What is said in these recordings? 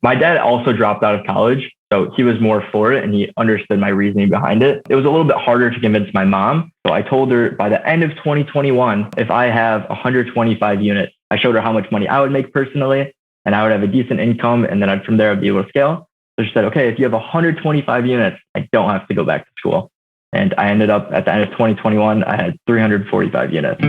My dad also dropped out of college, so he was more for it and he understood my reasoning behind it. It was a little bit harder to convince my mom. So I told her by the end of 2021, if I have 125 units, I showed her how much money I would make personally and I would have a decent income. And then from there, I'd be able to scale. So she said, okay, if you have 125 units, I don't have to go back to school. And I ended up at the end of 2021, I had 345 units.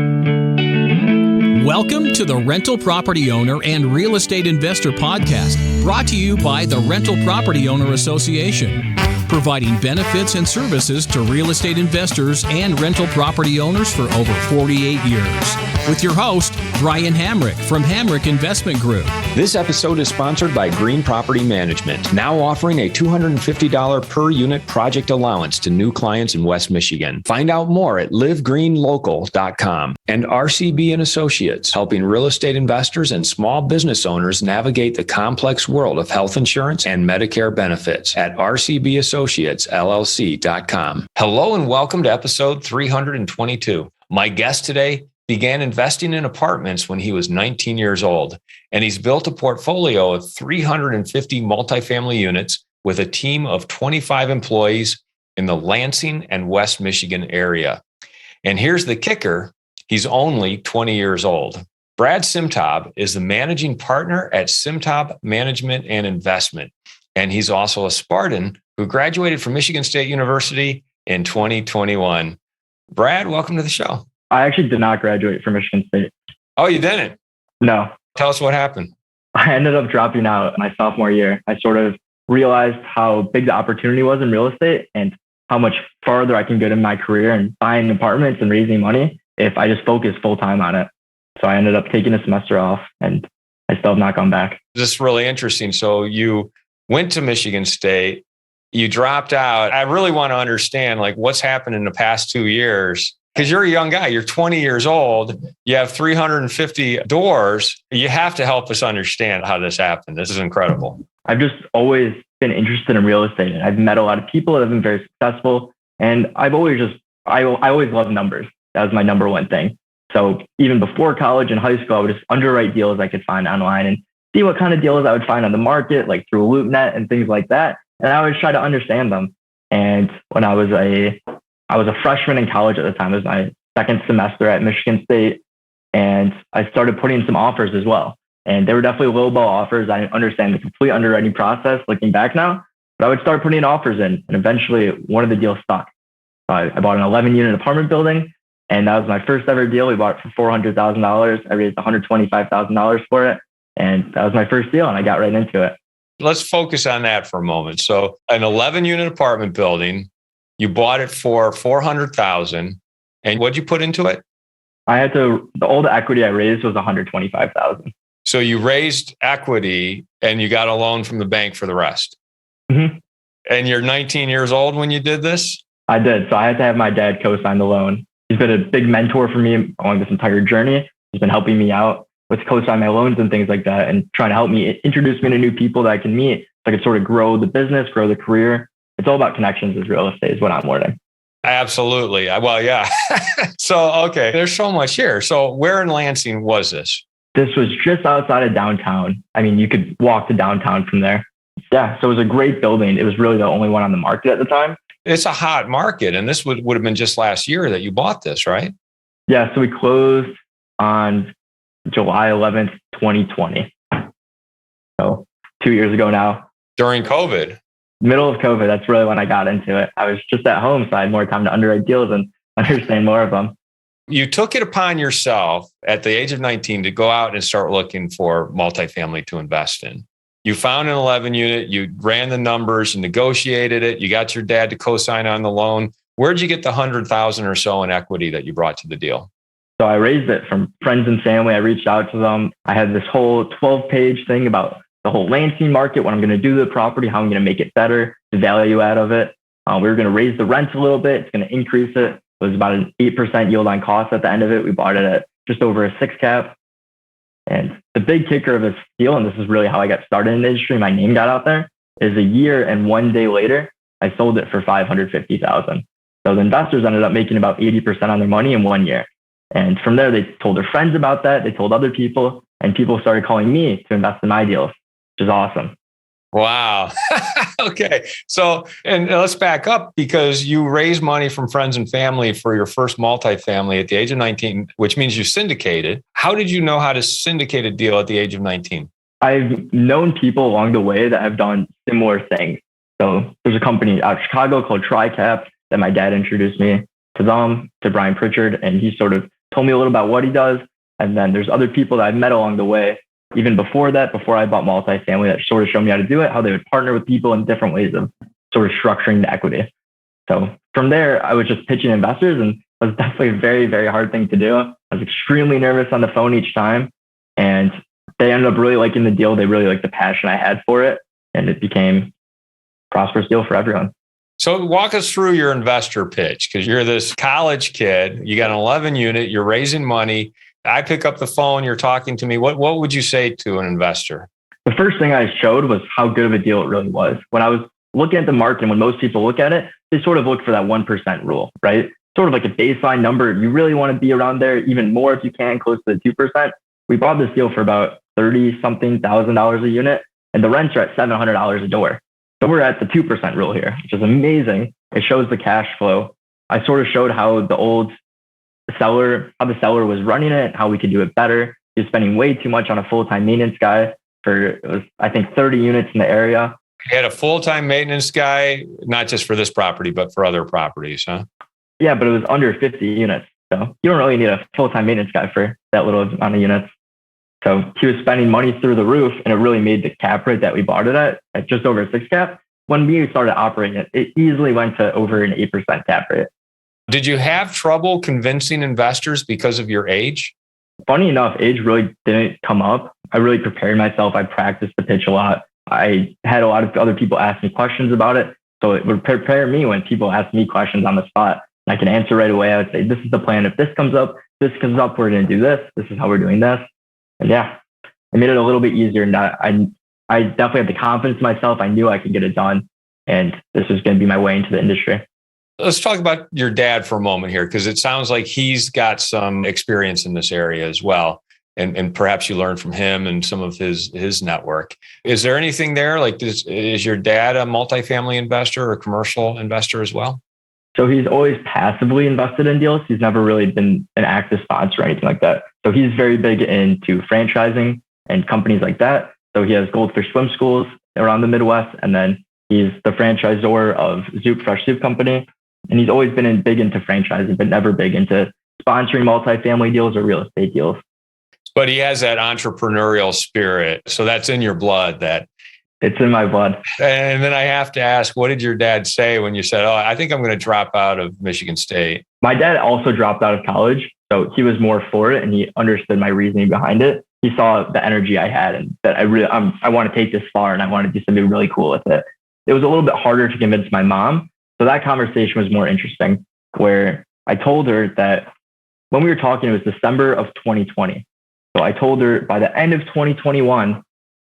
Welcome to the Rental Property Owner and Real Estate Investor Podcast, brought to you by the Rental Property Owner Association, providing benefits and services to real estate investors and rental property owners for over 48 years. With your host, Brian Hamrick from Hamrick Investment Group. This episode is sponsored by Green Property Management, now offering a $250 per unit project allowance to new clients in West Michigan. Find out more at livegreenlocal.com. And RCB and Associates, helping real estate investors and small business owners navigate the complex world of health insurance and Medicare benefits at rcbassociatesllc.com. Hello and welcome to episode 322. My guest today began investing in apartments when he was 19 years old, and he's built a portfolio of 350 multifamily units with a team of 25 employees in the Lansing and West Michigan area. And here's the kicker. He's only 20 years old. Brad Simtob is the managing partner at Simtob Management and Investment. And he's also a Spartan who graduated from Michigan State University in 2021. Brad, welcome to the show. I actually did not graduate from Michigan State. Oh, you didn't? No. Tell us what happened. I ended up dropping out my sophomore year. I sort of realized how big the opportunity was in real estate and how much farther I can get in my career and buying apartments and raising money if I just focus full time on it. So I ended up taking a semester off and I still have not gone back. This is really interesting. So you went to Michigan State, you dropped out. I really want to understand what's happened in the past 2 years. Because you're a young guy, you're 20 years old, you have 350 doors. You have to help us understand how this happened. This is incredible. I've just always been interested in real estate. And I've met a lot of people that have been very successful. And I always loved numbers. That was my number one thing. So even before college and high school, I would just underwrite deals I could find online and see what kind of deals I would find on the market, like through LoopNet and things like that. And I would try to understand them. And when I was a freshman in college at the time. It was my second semester at Michigan State. And I started putting some offers as well. And they were definitely lowball offers. I didn't understand the complete underwriting process looking back now, but I would start putting offers in. And eventually one of the deals stuck. I bought an 11-unit apartment building. And that was my first ever deal. We bought it for $400,000. I raised $125,000 for it. And that was my first deal. And I got right into it. Let's focus on that for a moment. So an 11-unit apartment building, you bought it for $400,000, and what'd you put into it? The old equity I raised was $125,000. So you raised equity and you got a loan from the bank for the rest. Mm-hmm. And you're 19 years old when you did this? I did. So I had to have my dad co-sign the loan. He's been a big mentor for me along this entire journey. He's been helping me out with co-sign my loans and things like that, and trying to help me introduce me to new people that I can meet so I could sort of grow the business, grow the career. It's all about connections with real estate is what I'm learning. Absolutely. Well, yeah. So, okay, there's so much here. So where in Lansing was this? This was just outside of downtown. I mean, you could walk to downtown from there. Yeah, so it was a great building. It was really the only one on the market at the time. It's a hot market. And this would have been just last year that you bought this, right? Yeah, so we closed on July 11th, 2020. So 2 years ago now. During COVID. Middle of COVID, that's really when I got into it. I was just at home, so I had more time to underwrite deals and understand more of them. You took it upon yourself at the age of 19 to go out and start looking for multifamily to invest in. You found an 11 unit, you ran the numbers, you negotiated it, you got your dad to co-sign on the loan. Where'd you get the $100,000 or so in equity that you brought to the deal? So I raised it from friends and family. I reached out to them. I had this whole 12-page thing about the whole Lansing market, what I'm going to do to the property, how I'm going to make it better, the value out of it. We were going to raise the rent a little bit. It's going to increase it. It was about an 8% yield on cost at the end of it. We bought it at just over a 6 cap. And the big kicker of this deal, and this is really how I got started in the industry, my name got out there, is a year and 1 day later, I sold it for $550,000. So the investors ended up making about 80% on their money in 1 year. And from there, they told their friends about that. They told other people, and people started calling me to invest in my deals, which is awesome. Wow. Okay. So, and let's back up because you raised money from friends and family for your first multifamily at the age of 19, which means you syndicated. How did you know how to syndicate a deal at the age of 19? I've known people along the way that have done similar things. So there's a company out of Chicago called TriCap that my dad introduced me to them, to Brian Pritchard, and he sort of told me a little about what he does. And then there's other people that I've met along the way, even before that, before I bought multifamily, that sort of showed me how to do it, how they would partner with people in different ways of sort of structuring the equity. So from there, I was just pitching investors, and it was definitely a very, very hard thing to do. I was extremely nervous on the phone each time, and they ended up really liking the deal. They really liked the passion I had for it, and it became a prosperous deal for everyone. So walk us through your investor pitch, because you're this college kid, you got an 11 unit, you're raising money. I pick up the phone, you're talking to me. What would you say to an investor? The first thing I showed was how good of a deal it really was. When I was looking at the market, when most people look at it, they sort of look for that 1% rule, right? Sort of like a baseline number. You really want to be around there, even more if you can, close to the 2%. We bought this deal for about $30-something thousand a unit, and the rents are at $700 a door. So we're at the 2% rule here, which is amazing. It shows the cash flow. I sort of showed how the seller was running it, how we could do it better. He was spending way too much on a full-time maintenance guy it was, I think, 30 units in the area. You had a full-time maintenance guy, not just for this property, but for other properties, huh? Yeah, but it was under 50 units. So you don't really need a full-time maintenance guy for that little amount of units. So he was spending money through the roof, and it really made the cap rate that we bought it at just over a 6 cap. When we started operating it easily went to over an 8% cap rate. Did you have trouble convincing investors because of your age? Funny enough, age really didn't come up. I really prepared myself. I practiced the pitch a lot. I had a lot of other people ask me questions about it. So it would prepare me when people ask me questions on the spot. I can answer right away. I would say, this is the plan. If this comes up, we're going to do this. This is how we're doing this. And yeah, it made it a little bit easier. And I definitely had the confidence in myself. I knew I could get it done. And this was going to be my way into the industry. Let's talk about your dad for a moment here, because it sounds like he's got some experience in this area as well. And perhaps you learned from him and some of his network. Is there anything there? Like is your dad a multifamily investor or commercial investor as well? So he's always passively invested in deals. He's never really been an active sponsor or anything like that. So he's very big into franchising and companies like that. So he has Goldfish Swim Schools around the Midwest. And then he's the franchisor of Zoop Fresh Soup Company. And he's always been big into franchising, but never big into sponsoring multifamily deals or real estate deals. But he has that entrepreneurial spirit. So that's in your blood. It's in my blood. And then I have to ask, what did your dad say when you said, I think I'm going to drop out of Michigan State? My dad also dropped out of college. So he was more for it and he understood my reasoning behind it. He saw the energy I had and that I want to take this far and I want to do something really cool with it. It was a little bit harder to convince my mom. So that conversation was more interesting, where I told her that when we were talking, it was December of 2020. So I told her by the end of 2021,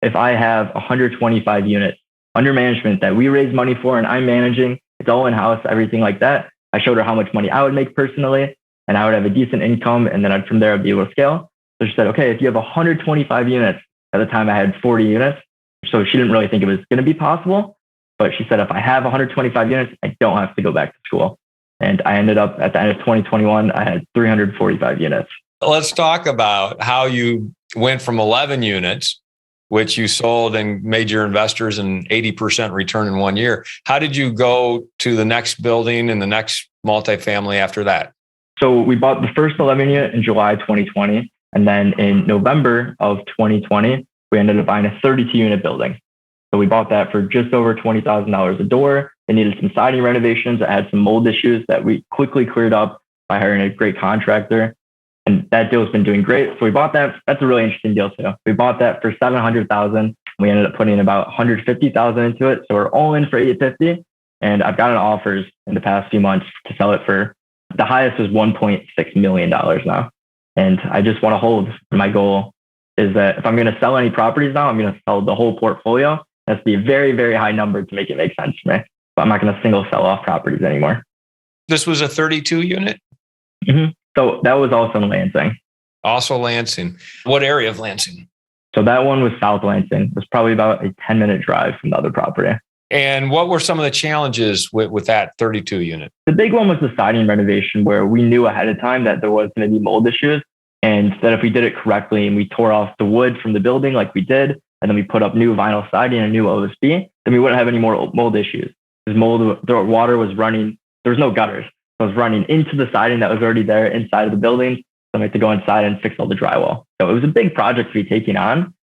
if I have 125 units under management that we raise money for and I'm managing, it's all in-house, everything like that. I showed her how much money I would make personally and I would have a decent income. And then from there, I'd be able to scale. So she said, okay, if you have 125 units, at the time I had 40 units. So she didn't really think it was going to be possible. But she said, if I have 125 units, I don't have to go back to school. And I ended up at the end of 2021, I had 345 units. Let's talk about how you went from 11 units, which you sold and made your investors an 80% return in 1 year. How did you go to the next building and the next multifamily after that? So we bought the first 11 unit in July 2020. And then in November of 2020, we ended up buying a 32 unit building. So we bought that for just over $20,000 a door. It needed some siding renovations. It had some mold issues that we quickly cleared up by hiring a great contractor. And that deal's been doing great. So we bought that. That's a really interesting deal too. We bought that for $700,000. We ended up putting about $150,000 into it. So we're all in for $850,000. And I've gotten offers in the past few months to sell it for, the highest was $1.6 million now. And I just want to hold. My goal is that if I'm going to sell any properties now, I'm going to sell the whole portfolio. That's be a very, very high number to make it make sense for me. But I'm not going to single sell off properties anymore. This was a 32 unit? Mm-hmm. So that was also in Lansing. Also Lansing. What area of Lansing? So that one was South Lansing. It was probably about a 10-minute drive from the other property. And what were some of the challenges with that 32 unit? The big one was the siding renovation, where we knew ahead of time that there was going to be mold issues, and that if we did it correctly and we tore off the wood from the building like we did, and then we put up new vinyl siding and new OSB, then we wouldn't have any more mold issues. Because the water was running, there was no gutters. So it was running into the siding that was already there inside of the building. So I had to go inside and fix all the drywall. So it was a big project to be taking on.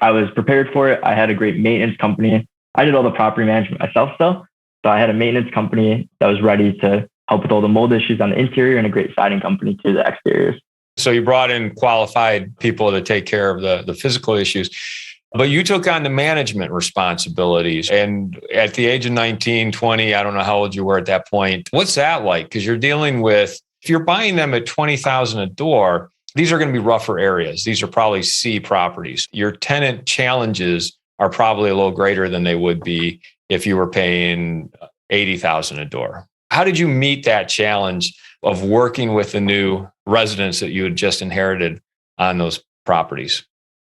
I was prepared for it. I had a great maintenance company. I did all the property management myself still. So I had a maintenance company that was ready to help with all the mold issues on the interior, and a great siding company to the exteriors. So you brought in qualified people to take care of the physical issues, but you took on the management responsibilities. And at the age of 19, 20, I don't know how old you were at that point. What's that like? Because you're dealing with, if you're buying them at $20,000 a door, these are going to be rougher areas. These are probably C properties. Your tenant challenges are probably a little greater than they would be if you were paying $80,000 a door. How did you meet that challenge of working with the new residents that you had just inherited on those properties?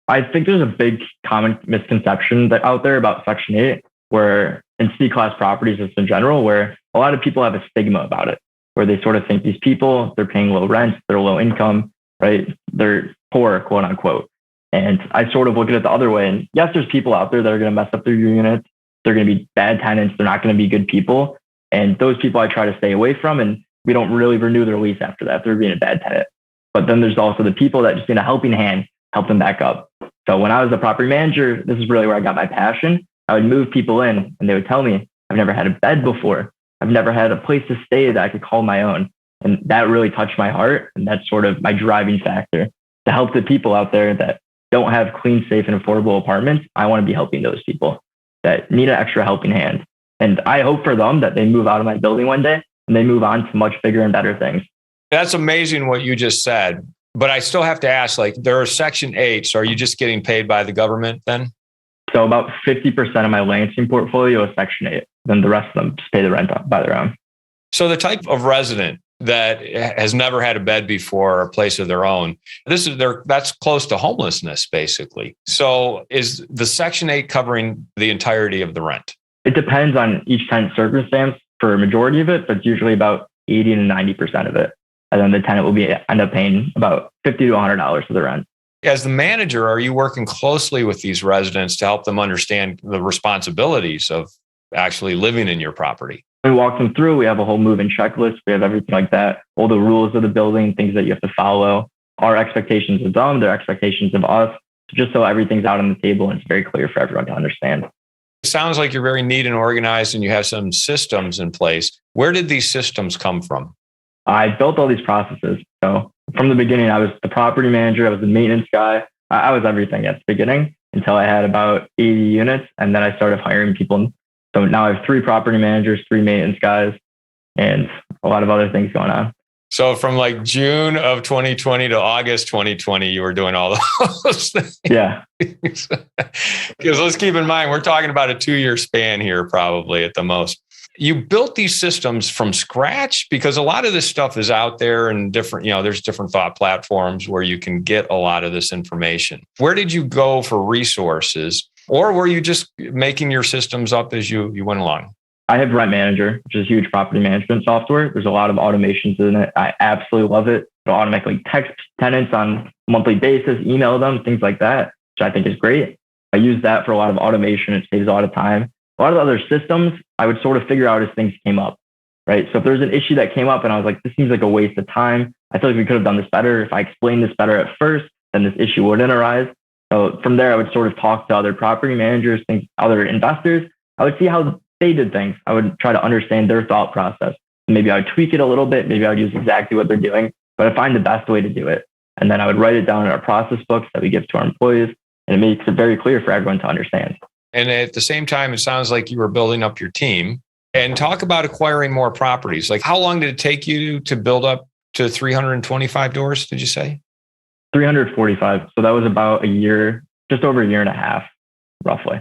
I think there's a big common misconception that out there about Section 8, where in C-class properties just in general, where a lot of people have a stigma about it, where they sort of think these people, they're paying low rent, they're low income, right? They're poor, quote unquote. And I sort of look at it the other way. And yes, there's people out there that are going to mess up their units. They're going to be bad tenants. They're not going to be good people. And those people I try to stay away from. And we don't really renew their lease after that if they're being a bad tenant. But then there's also the people that just need a helping hand, help them back up. So when I was a property manager, this is really where I got my passion. I would move people in and they would tell me, I've never had a bed before. I've never had a place to stay that I could call my own. And that really touched my heart. And that's sort of my driving factor to help the people out there that don't have clean, safe, and affordable apartments. I want to be helping those people that need an extra helping hand. And I hope for them that they move out of my building one day and they move on to much bigger and better things. That's amazing what you just said. But I still have to ask, like, there are Section 8. So are you just getting paid by the government then? So about 50% of my Lansing portfolio is Section 8. Then the rest of them just pay the rent by their own. So the type of resident that has never had a bed before or a place of their own, that's close to homelessness, basically. So is the Section 8 covering the entirety of the rent? It depends on each tenant circumstance for a majority of it, but it's usually about 80 to 90% of it. And then the tenant will end up paying about $50 to $100 for the rent. As the manager, are you working closely with these residents to help them understand the responsibilities of actually living in your property? We walk them through. We have a whole move-in checklist. We have everything like that. All the rules of the building, things that you have to follow, our expectations of them, their expectations of us, just so everything's out on the table and it's very clear for everyone to understand. It sounds like you're very neat and organized and you have some systems in place. Where did these systems come from? I built all these processes. So from the beginning, I was the property manager. I was the maintenance guy. I was everything at the beginning until I had about 80 units. And then I started hiring people. So now I have 3 property managers, 3 maintenance guys, and a lot of other things going on. So from like June of 2020 to August 2020, you were doing all those things. Yeah. Because let's keep in mind, we're talking about a 2-year span here, probably at the most. You built these systems from scratch because a lot of this stuff is out there and different, there's different thought platforms where you can get a lot of this information. Where did you go for resources, or were you just making your systems up as you went along? I have Rent Manager, which is a huge property management software. There's a lot of automations in it. I absolutely love it. It'll automatically text tenants on a monthly basis, email them, things like that, which I think is great. I use that for a lot of automation. It saves a lot of time. A lot of the other systems, I would sort of figure out as things came up, right? So if there's an issue that came up and I was like, this seems like a waste of time. I feel like we could have done this better. If I explained this better at first, then this issue wouldn't arise. So from there, I would sort of talk to other property managers, other investors. I would see how they did things. I would try to understand their thought process. Maybe I would tweak it a little bit. Maybe I would use exactly what they're doing, but I'd find the best way to do it. And then I would write it down in our process books that we give to our employees. And it makes it very clear for everyone to understand. And at the same time, it sounds like you were building up your team. And talk about acquiring more properties. Like, how long did it take you to build up to 325 doors, did you say? 345. So that was about a year, just over a year and a half, roughly.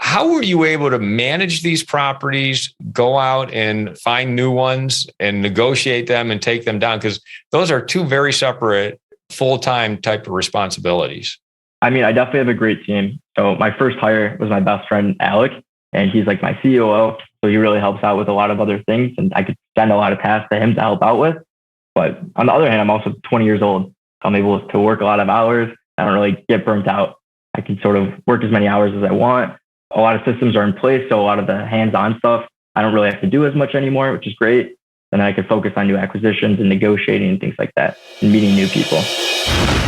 How were you able to manage these properties, go out and find new ones and negotiate them and take them down? Because those are 2 very separate full-time type of responsibilities. I mean, I definitely have a great team. So my first hire was my best friend, Alec, and he's like my COO. So he really helps out with a lot of other things, and I could send a lot of tasks to him to help out with. But on the other hand, I'm also 20 years old. So I'm able to work a lot of hours. I don't really get burnt out. I can sort of work as many hours as I want. A lot of systems are in place. So a lot of the hands-on stuff, I don't really have to do as much anymore, which is great. And I can focus on new acquisitions and negotiating and things like that and meeting new people.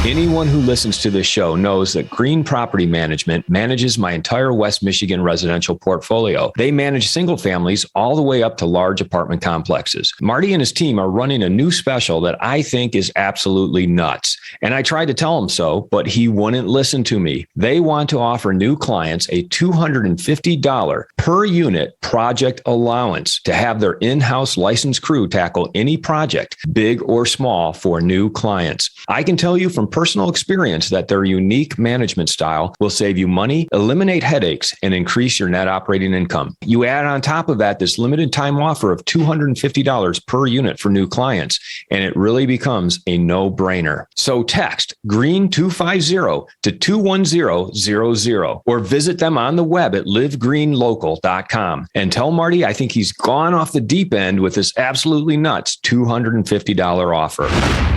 Anyone who listens to this show knows that Green Property Management manages my entire West Michigan residential portfolio. They manage single families all the way up to large apartment complexes. Marty and his team are running a new special that I think is absolutely nuts. And I tried to tell him so, but he wouldn't listen to me. They want to offer new clients a $250 per unit project allowance to have their in-house licensed crew tackle any project, big or small, for new clients. I can tell you from personal experience that their unique management style will save you money, eliminate headaches, and increase your net operating income. You add on top of that this limited time offer of $250 per unit for new clients, and it really becomes a no-brainer. So text GREEN250 to 21000 or visit them on the web at livegreenlocal.com and tell Marty I think he's gone off the deep end with this absolutely nuts $250 offer.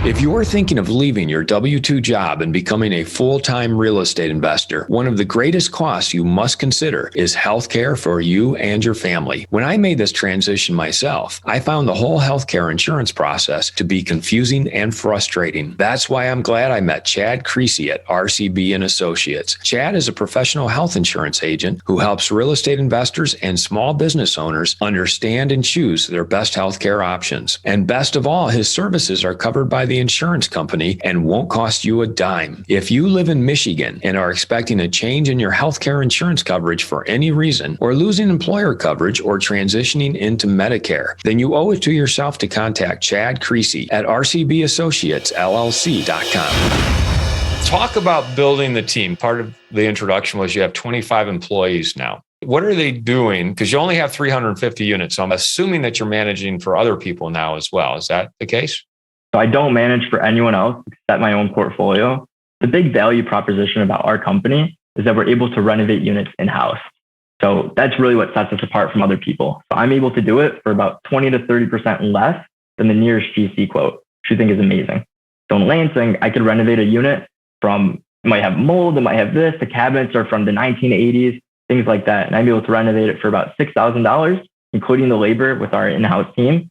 If you're thinking of leaving your W-2 job and becoming a full-time real estate investor, one of the greatest costs you must consider is healthcare for you and your family. When I made this transition myself, I found the whole healthcare insurance process to be confusing and frustrating. That's why I'm glad I met Chad Creasy at RCB and Associates. Chad is a professional health insurance agent who helps real estate investors and small business owners understand and choose their best healthcare options. And best of all, his services are covered by the insurance company and won't cost you a dime. If you live in Michigan and are expecting a change in your healthcare insurance coverage for any reason, or losing employer coverage or transitioning into Medicare, then you owe it to yourself to contact Chad Creasy at rcbassociatesllc.com. Talk about building the team. Part of the introduction was you have 25 employees now. What are they doing? Because you only have 350 units. So I'm assuming that you're managing for other people now as well. Is that the case? So I don't manage for anyone else except my own portfolio. The big value proposition about our company is that we're able to renovate units in-house. So that's really what sets us apart from other people. So I'm able to do it for about 20 to 30% less than the nearest GC quote, which I think is amazing. So in Lansing, I could renovate a unit from, it might have mold, it might have this, the cabinets are from the 1980s, things like that. And I'm able to renovate it for about $6,000, including the labor with our in-house team.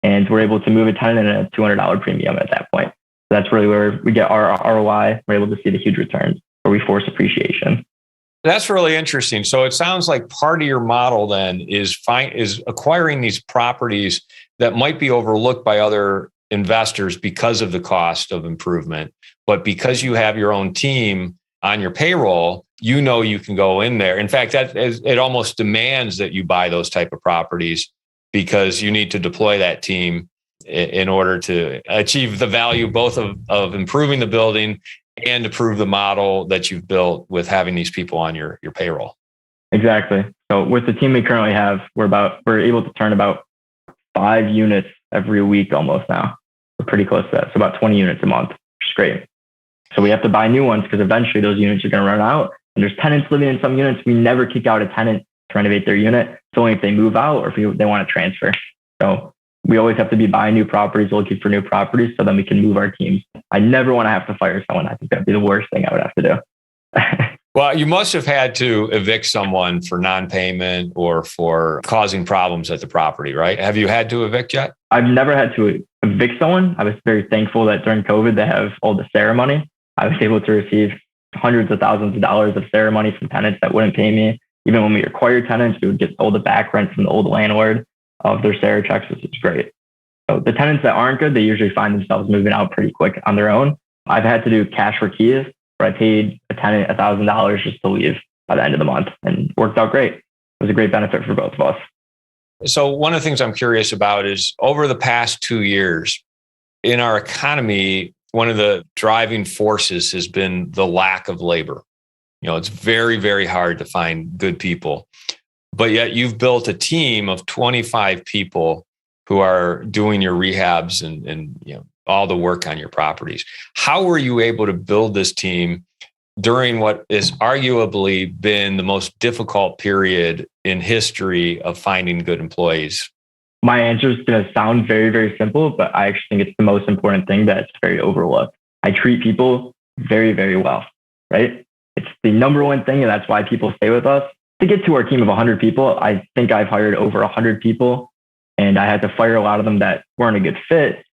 And we're able to move a tenant at a $200 premium at that point. So that's really where we get our ROI. We're able to see the huge returns where we force appreciation. That's really interesting. So it sounds like part of your model then is acquiring these properties that might be overlooked by other investors because of the cost of improvement. But because you have your own team on your payroll, you know you can go in there. In fact, it almost demands that you buy those type of properties because you need to deploy that team in order to achieve the value both of improving the building and to prove the model that you've built with having these people on your payroll. Exactly. So with the team we currently have, we're able to turn about 5 units every week almost now. We're pretty close to that. So about 20 units a month, which is great. So we have to buy new ones because eventually those units are going to run out. And there's tenants living in some units. We never kick out a tenant to renovate their unit. It's only if they move out or if they want to transfer. So we always have to be buying new properties, looking for new properties so then we can move our teams. I never want to have to fire someone. I think that'd be the worst thing I would have to do. Well, you must have had to evict someone for non-payment or for causing problems at the property, right? Have you had to evict yet? I've never had to evict someone. I was very thankful that during COVID, they have all the ceremony. I was able to receive hundreds of thousands of dollars of ceremony from tenants that wouldn't pay me. Even when we acquired tenants, we would get all the back rent from the old landlord of their Sarah checks, which is great. So the tenants that aren't good, they usually find themselves moving out pretty quick on their own. I've had to do cash for keys where I paid a tenant $1,000 just to leave by the end of the month and it worked out great. It was a great benefit for both of us. So one of the things I'm curious about is over the past 2 years in our economy, one of the driving forces has been the lack of labor. You know, it's very, very hard to find good people, but yet you've built a team of 25 people who are doing your rehabs and you know, all the work on your properties. How were you able to build this team during what is arguably been the most difficult period in history of finding good employees? My answer is going to sound very, very simple, but I actually think it's the most important thing that's very overlooked. I treat people very, very well, right? It's the number one thing, and that's why people stay with us. To get to our team of 100 people, I think I've hired over 100 people, and I had to fire a lot of them that weren't a good fit.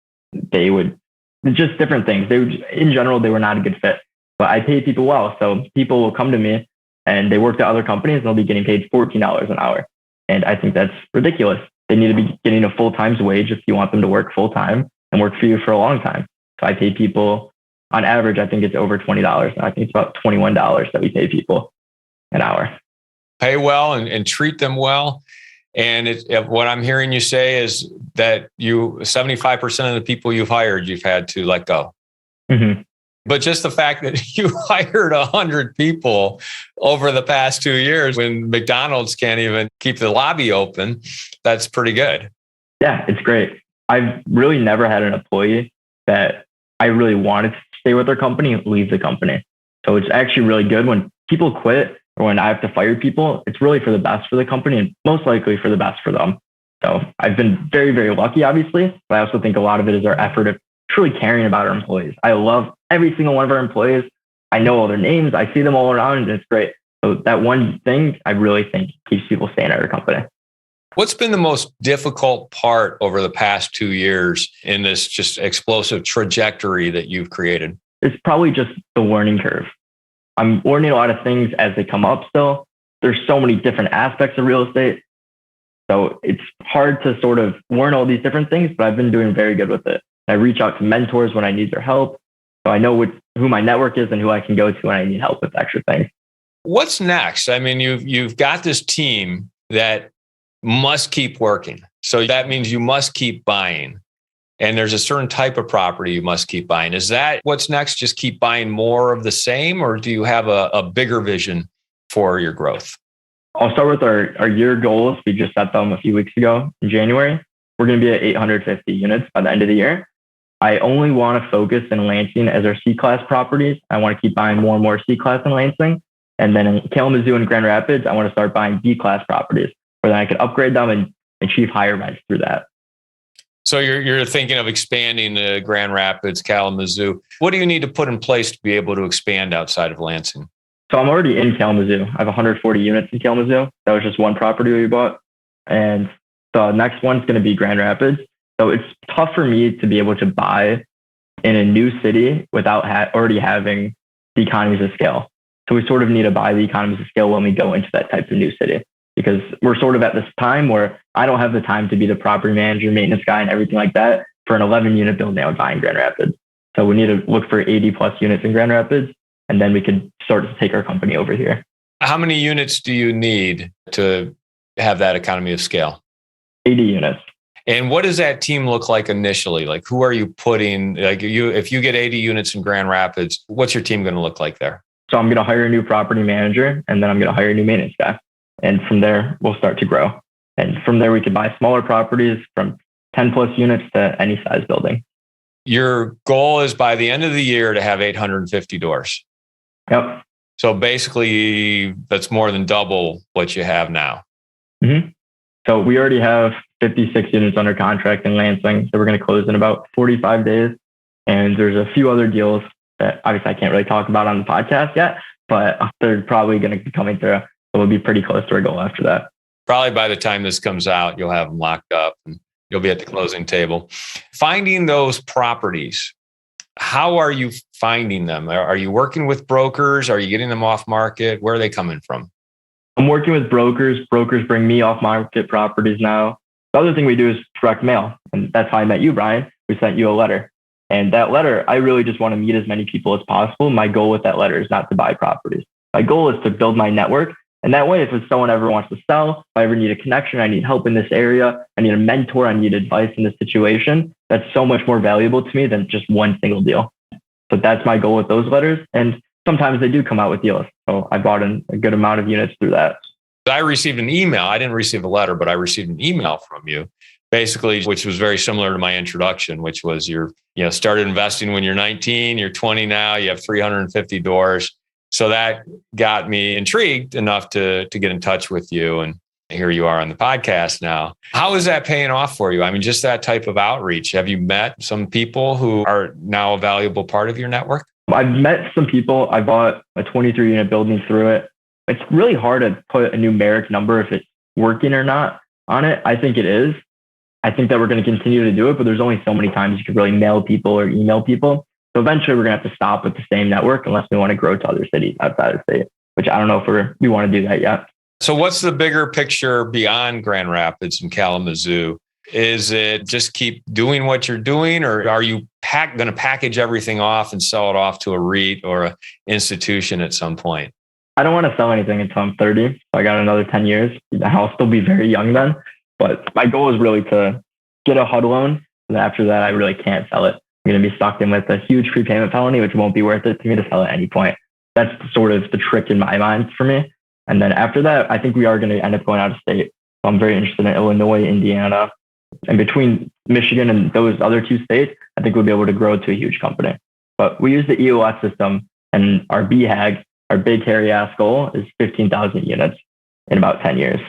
Just different things. In general, they were not a good fit, but I pay people well. So people will come to me and they work at other companies and they'll be getting paid $14 an hour. And I think that's ridiculous. They need to be getting a full-time wage if you want them to work full-time and work for you for a long time. So I pay people on average, I think it's over $20. I think it's about $21 that we pay people an hour. Pay well and treat them well. And what I'm hearing you say is that 75% of the people you've hired, you've had to let go. Mm-hmm. But just the fact that you hired 100 people over the past 2 years when McDonald's can't even keep the lobby open, that's pretty good. Yeah, it's great. I've really never had an employee that I really wanted to stay with their company leave the company. So it's actually really good when people quit or when I have to fire people. It's really for the best for the company and most likely for the best for them. So I've been very, very lucky, obviously, but I also think a lot of it is our effort of truly caring about our employees. I love every single one of our employees. I know all their names. I see them all around and it's great. So that one thing I really think keeps people staying at our company. What's been the most difficult part over the past 2 years in this just explosive trajectory that you've created? It's probably just the learning curve. I'm learning a lot of things as they come up still. There's so many different aspects of real estate. So it's hard to sort of learn all these different things, but I've been doing very good with it. I reach out to mentors when I need their help. So I know who my network is and who I can go to when I need help with extra things. What's next? I mean, you've got this team that must keep working. So that means you must keep buying. And there's a certain type of property you must keep buying. Is that what's next? Just keep buying more of the same, or do you have a bigger vision for your growth? I'll start with our year goals. We just set them a few weeks ago in January. We're going to be at 850 units by the end of the year. I only want to focus in Lansing as our C-class properties. I want to keep buying more and more C-class in Lansing. And then in Kalamazoo and Grand Rapids, I want to start buying B-class properties where then I can upgrade them and achieve higher rents through that. So you're thinking of expanding to Grand Rapids, Kalamazoo. What do you need to put in place to be able to expand outside of Lansing? So I'm already in Kalamazoo. I have 140 units in Kalamazoo. That was just one property we bought. And the next one's going to be Grand Rapids. So it's tough for me to be able to buy in a new city without already having the economies of scale. So we sort of need to buy the economies of scale when we go into that type of new city, because we're sort of at this time where I don't have the time to be the property manager, maintenance guy, and everything like that for an 11-unit building I would buy in Grand Rapids. So we need to look for 80 plus units in Grand Rapids, and then we could start to take our company over here. How many units do you need to have that economy of scale? 80 units. And what does that team look like initially? Like, who are you putting? Like, if you get 80 units in Grand Rapids, what's your team going to look like there? So I'm going to hire a new property manager, and then I'm going to hire a new maintenance guy. And from there, we'll start to grow. And from there, we could buy smaller properties from 10 plus units to any size building. Your goal is by the end of the year to have 850 doors. Yep. So basically, that's more than double what you have now. Mm-hmm. So we already have 56 units under contract in Lansing. So we're going to close in about 45 days. And there's a few other deals that obviously I can't really talk about on the podcast yet, but they're probably going to be coming through. So we'll be pretty close to our goal after that. Probably by the time this comes out, you'll have them locked up and you'll be at the closing table. Finding those properties, how are you finding them? Are you working with brokers? Are you getting them off market? Where are they coming from? I'm working with brokers. Brokers bring me off market properties now. The other thing we do is direct mail. And that's how I met you, Brian. We sent you a letter. And that letter, I really just want to meet as many people as possible. My goal with that letter is not to buy properties. My goal is to build my network. And that way, if someone ever wants to sell, if I ever need a connection, I need help in this area, I need a mentor, I need advice in this situation, that's so much more valuable to me than just one single deal. So that's my goal with those letters. And sometimes they do come out with deals. So I bought in a good amount of units through that. I received an email. I didn't receive a letter, but I received an email from you, basically, which was very similar to my introduction, which was started investing when you're 19, you're 20 now, you have 350 doors. So that got me intrigued enough to get in touch with you. And here you are on the podcast now. How is that paying off for you? I mean, just that type of outreach. Have you met some people who are now a valuable part of your network? I've met some people. I bought a 23-unit building through it. It's really hard to put a numeric number if it's working or not on it. I think it is. I think that we're going to continue to do it, but there's only so many times you can really mail people or email people. So eventually we're going to have to stop with the same network unless we want to grow to other cities outside of the state, which I don't know if we want to do that yet. So what's the bigger picture beyond Grand Rapids and Kalamazoo? Is it just keep doing what you're doing, or are you going to package everything off and sell it off to a REIT or an institution at some point? I don't want to sell anything until I'm 30. So I got another 10 years. I'll still be very young then. But my goal is really to get a HUD loan. And after that, I really can't sell it. I'm going to be stuck in with a huge prepayment penalty, which won't be worth it to me to sell at any point. That's sort of the trick in my mind for me. And then after that, I think we are going to end up going out of state. So I'm very interested in Illinois, Indiana. And between Michigan and those other two states, I think we'll be able to grow to a huge company. But we use the EOS system, and our BHAG, our big hairy ass goal, is 15,000 units in about 10 years.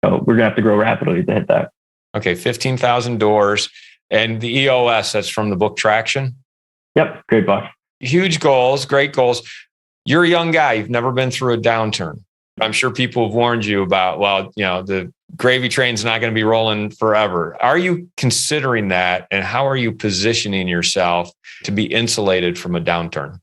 So we're going to have to grow rapidly to hit that. Okay, 15,000 doors. And the EOS, that's from the book Traction? Yep, great book. Huge goals, great goals. You're a young guy. You've never been through a downturn. I'm sure people have warned you about, well, the gravy train's not going to be rolling forever. Are you considering that? And how are you positioning yourself to be insulated from a downturn?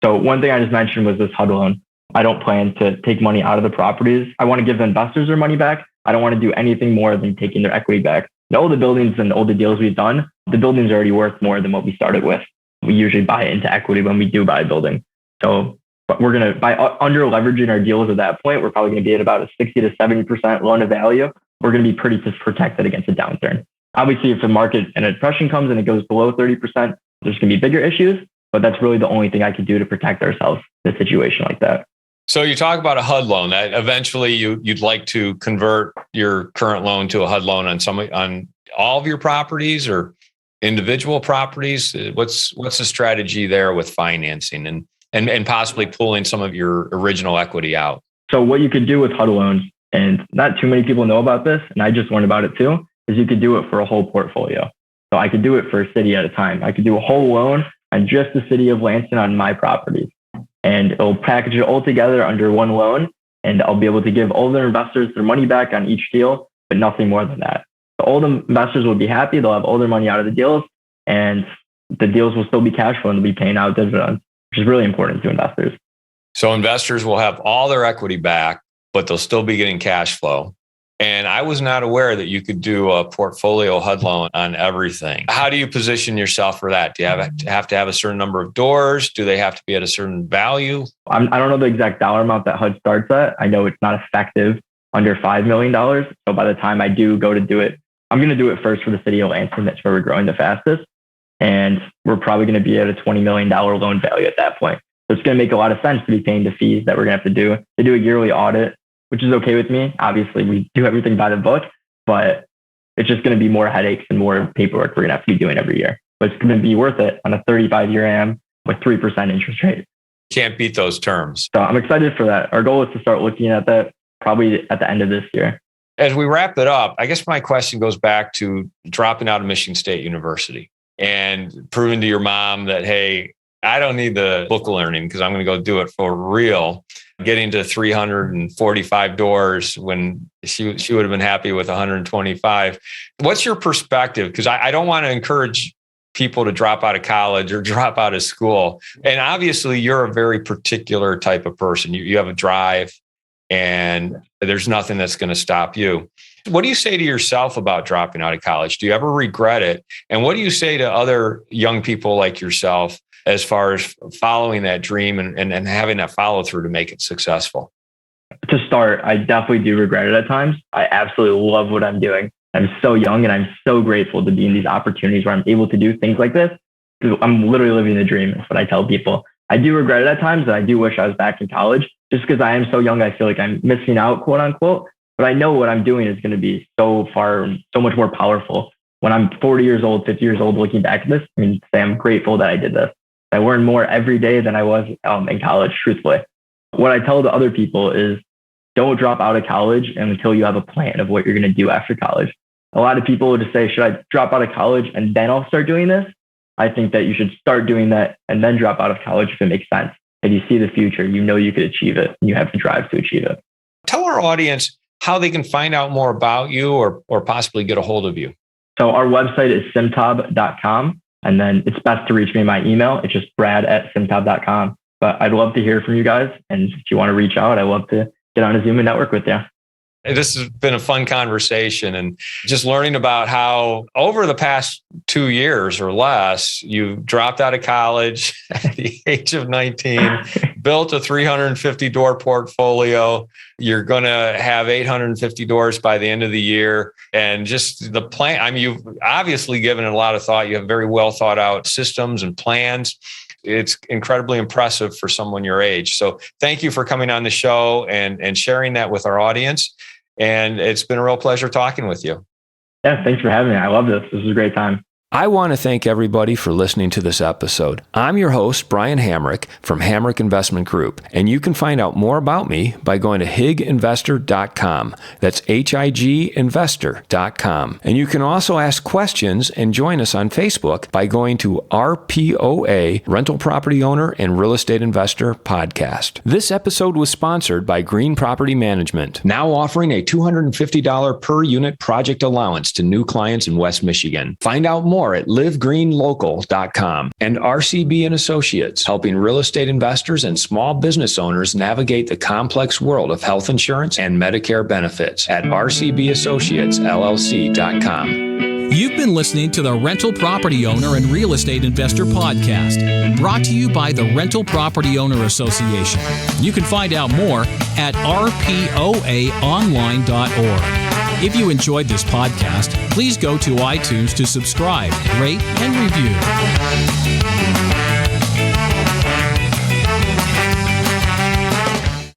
So one thing I just mentioned was this HUD loan. I don't plan to take money out of the properties. I want to give the investors their money back. I don't want to do anything more than taking their equity back. All the buildings and all the deals we've done, the buildings are already worth more than what we started with. We usually buy into equity when we do buy a building. So but we're going to, by under leveraging our deals at that point, we're probably going to be at about a 60 to 70% loan to value. We're going to be pretty protected against a downturn. Obviously, if the market and a depression comes and it goes below 30%, there's going to be bigger issues, but that's really the only thing I could do to protect ourselves in a situation like that. So you talk about a HUD loan that eventually you'd like to convert your current loan to a HUD loan on all of your properties or individual properties. What's the strategy there with financing and possibly pulling some of your original equity out? So what you could do with HUD loans, and not too many people know about this, and I just learned about it too, is you could do it for a whole portfolio. So I could do it for a city at a time. I could do a whole loan on just the city of Lansing on my properties. And it'll package it all together under one loan. And I'll be able to give all their investors their money back on each deal, but nothing more than that. So all the investors will be happy. They'll have all their money out of the deals, and the deals will still be cash flow and they'll be paying out dividends, which is really important to investors. So investors will have all their equity back, but they'll still be getting cash flow. And I was not aware that you could do a portfolio HUD loan on everything. How do you position yourself for that? Do you have to have a certain number of doors? Do they have to be at a certain value? I don't know the exact dollar amount that HUD starts at. I know it's not effective under $5 million. So by the time I do go to do it, I'm going to do it first for the city of Lansing. That's where we're growing the fastest. And we're probably going to be at a $20 million loan value at that point. So it's going to make a lot of sense to be paying the fees that we're going to have to do. They do a yearly audit, which is okay with me. Obviously, we do everything by the book, but it's just going to be more headaches and more paperwork we're going to have to be doing every year. But it's going to be worth it on a 35-year AM with 3% interest rate. Can't beat those terms. So I'm excited for that. Our goal is to start looking at that probably at the end of this year. As we wrap it up, I guess my question goes back to dropping out of Michigan State University and proving to your mom that, hey, I don't need the book learning because I'm going to go do it for real. Getting to 345 doors when she would have been happy with 125. What's your perspective? Because I don't want to encourage people to drop out of college or drop out of school. And obviously you're a very particular type of person. You have a drive and there's nothing that's going to stop you. What do you say to yourself about dropping out of college? Do you ever regret it? And what do you say to other young people like yourself as far as following that dream and having that follow through to make it successful? To start, I definitely do regret it at times. I absolutely love what I'm doing. I'm so young and I'm so grateful to be in these opportunities where I'm able to do things like this. I'm literally living the dream. That's what I tell people. I do regret it at times, and I do wish I was back in college. Just because I am so young, I feel like I'm missing out, quote unquote. But I know what I'm doing is going to be so much more powerful. When I'm 40 years old, 50 years old, looking back at this, I mean, say I'm grateful that I did this. I learned more every day than I was in college, truthfully. What I tell the other people is don't drop out of college until you have a plan of what you're going to do after college. A lot of people will just say, should I drop out of college and then I'll start doing this? I think that you should start doing that and then drop out of college if it makes sense. If you see the future, you know you could achieve it and you have the drive to achieve it. Tell our audience how they can find out more about you or possibly get a hold of you. So our website is simtob.com. And then it's best to reach me in my email. It's just brad@simtob.com. But I'd love to hear from you guys. And if you want to reach out, I'd love to get on a Zoom and network with you. This has been a fun conversation, and just learning about how over the past 2 years or less, you dropped out of college at the age of 19, built a 350 door portfolio. You're going to have 850 doors by the end of the year. And just the plan, I mean, you've obviously given it a lot of thought. You have very well thought out systems and plans. It's incredibly impressive for someone your age. So thank you for coming on the show and sharing that with our audience. And it's been a real pleasure talking with you. Yeah, thanks for having me. I love this. This is a great time. I want to thank everybody for listening to this episode. I'm your host, Brian Hamrick from Hamrick Investment Group, and you can find out more about me by going to higinvestor.com. That's higinvestor.com. And you can also ask questions and join us on Facebook by going to RPOA, Rental Property Owner and Real Estate Investor Podcast. This episode was sponsored by Green Property Management, now offering a $250 per unit project allowance to new clients in West Michigan. Find out more at livegreenlocal.com, and RCB and Associates, helping real estate investors and small business owners navigate the complex world of health insurance and Medicare benefits at rcbassociatesllc.com. You've been listening to the Rental Property Owner and Real Estate Investor Podcast, brought to you by the Rental Property Owner Association. You can find out more at rpoaonline.org. If you enjoyed this podcast, please go to iTunes to subscribe, rate, and review.